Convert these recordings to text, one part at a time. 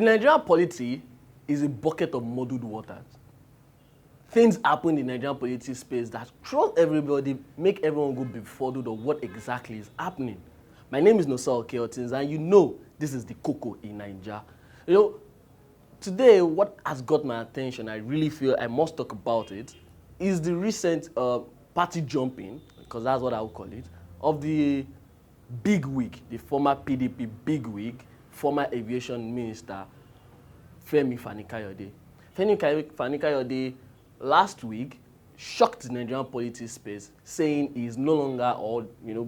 Nigerian polity is a bucket of muddled waters. Things happen in the Nigerian political space that throw everybody, make everyone go befuddled of what exactly is happening. My name is Nosa Okeotins, and you know this is the cocoa in Nigeria. You know, today what has got my attention, I really feel I must talk about it, is the recent party jumping, because that's what I would call it, of the bigwig, the former PDP bigwig, former aviation minister, Femi Fani-Kayode. Femi Fani-Kayode last week shocked the Nigerian politics space, saying he is no longer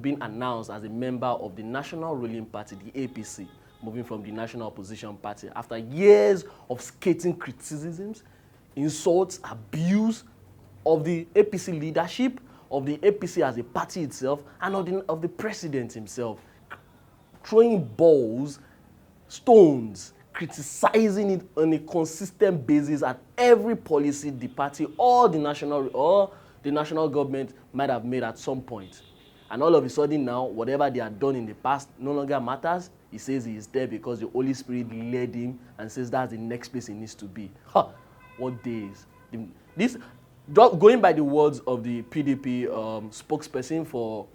being announced as a member of the national ruling party, the APC, moving from the national opposition party after years of scathing criticisms, insults, abuse of the APC leadership, of the APC as a party itself, and of the president himself, throwing balls, stones, criticizing it on a consistent basis at every policy the party or the national government might have made at some point. And all of a sudden now, whatever they had done in the past no longer matters. He says he is there because the Holy Spirit led him and says that's the next place he needs to be. What days? Going by the words of the PDP spokesperson for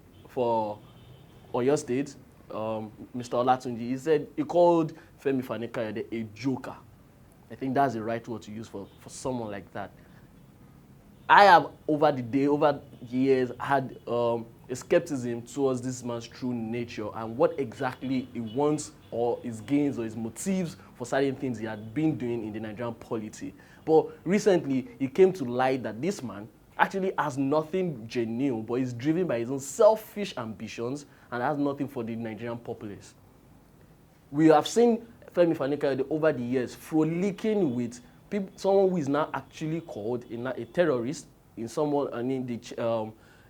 Oyo State, Mr. Olatunji, he said he called Femi Fani-Kayode a joker. I think that's the right word to use for someone like that. I have over the years had a skepticism towards this man's true nature and what exactly he wants or his gains or his motives for certain things he had been doing in the Nigerian polity. But recently, it came to light that this man actually has nothing genuine, but is driven by his own selfish ambitions and has nothing for the Nigerian populace. We have seen Femi Fani-Kayode over the years frolicking with someone who is now actually called a terrorist, in someone,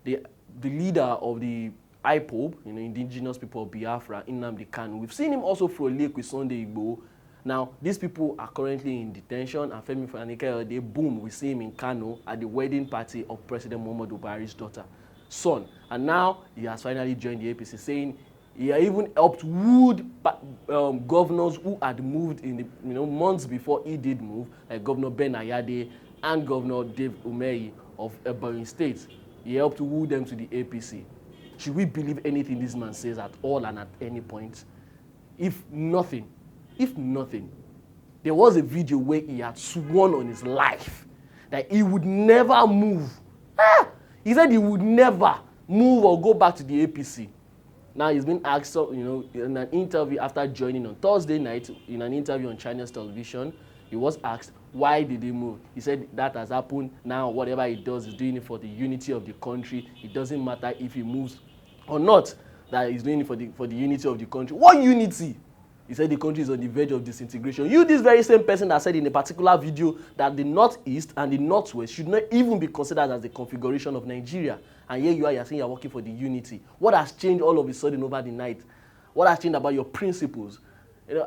the leader of the IPOB, Indigenous People of Biafra, Nnamdi Kanu. We've seen him also frolic with Sunday Igboho. Now, these people are currently in detention, and Femi Fani-Kayode, boom, we see him in Kano at the wedding party of President Muhammadu Buhari's son. And now he has finally joined the APC, saying he even helped wood governors who had moved in the months before he did move, like Governor Ben Ayade and Governor Dave Umehi of Ebonyi State. He helped woo them to the APC. Should we believe anything this man says at all and at any point? If nothing, there was a video where he had sworn on his life that he would never move. He said he would never move or go back to the APC. Now he's been asked, in an interview after joining on Thursday night, in an interview on China's television, he was asked, why did he move? He said that has happened. Now whatever he does, he's doing it for the unity of the country. It doesn't matter if he moves or not, that he's doing it for the unity of the country. What unity? He said the country is on the verge of disintegration. You, this very same person that said in a particular video that the Northeast and the Northwest should not even be considered as the configuration of Nigeria. And here you are, you're saying you're working for the unity. What has changed all of a sudden over the night? What has changed about your principles?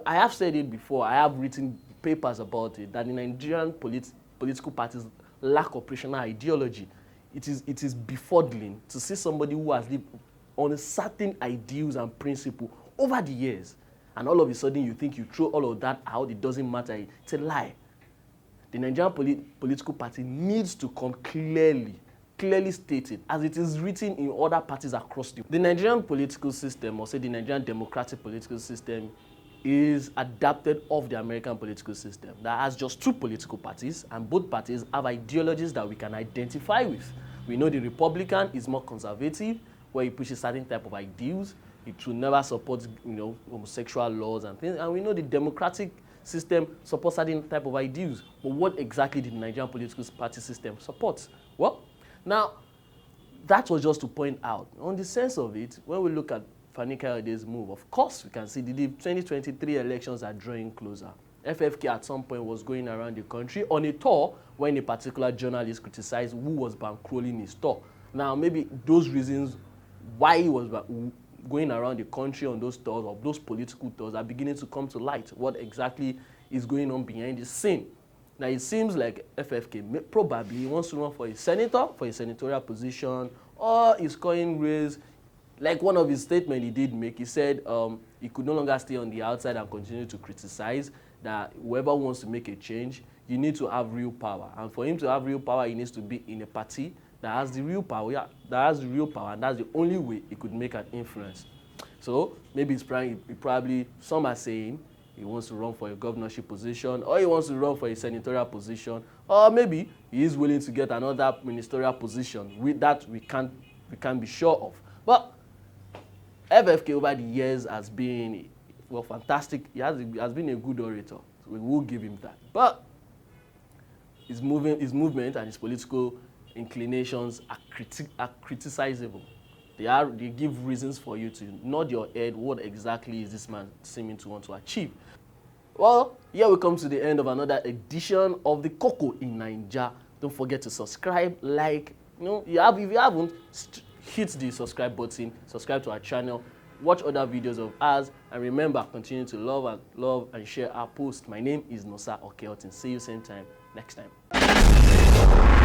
I have said it before. I have written papers about it, that the Nigerian political parties lack operational ideology. It is befuddling to see somebody who has lived on certain ideals and principles over the years. And all of a sudden you think you throw all of that out, it doesn't matter. It's a lie. The Nigerian political party needs to come clearly stated, as it is written in other parties across the world. The Nigerian political system, or say the Nigerian democratic political system, is adapted off the American political system that has just two political parties, and both parties have ideologies that we can identify with. We know the Republican is more conservative, where he pushes certain type of ideals. It will never support, homosexual laws and things. And we know the democratic system supports certain type of ideals. But what exactly did the Nigerian political party system support? Well, now, that was just to point out. On the sense of it, when we look at Fani-Kayode's move, of course, we can see the 2023 elections are drawing closer. FFK at some point was going around the country on a tour when a particular journalist criticized who was bankrolling his tour. Now, maybe those reasons why he was going around the country on those tours, or those political tours, are beginning to come to light. What exactly is going on behind the scene? Now, it seems like FFK probably wants to run for a senator, for a senatorial position, or is calling raise. Like one of his statements he did make, he said he could no longer stay on the outside and continue to criticize. that whoever wants to make a change, you need to have real power. And for him to have real power, he needs to be in a party that has the real power. Yeah, that has the real power, and that's the only way he could make an influence. So maybe it's probably some are saying he wants to run for a governorship position, or he wants to run for a senatorial position, or maybe he is willing to get another ministerial position. With that, we can't be sure of. But FFK over the years has been, well, fantastic. He has been a good orator. So we will give him that. But his movement and his political inclinations are criticizable. They give reasons for you to nod your head. What exactly is this man seeming to want to achieve? Well, here we come to the end of another edition of the Koko in Naija. Don't forget to subscribe, like. If you haven't, hit the subscribe button. Subscribe to our channel. Watch other videos of ours, and remember, continue to love and share our posts. My name is Nosa Okeotin. See you same time next time.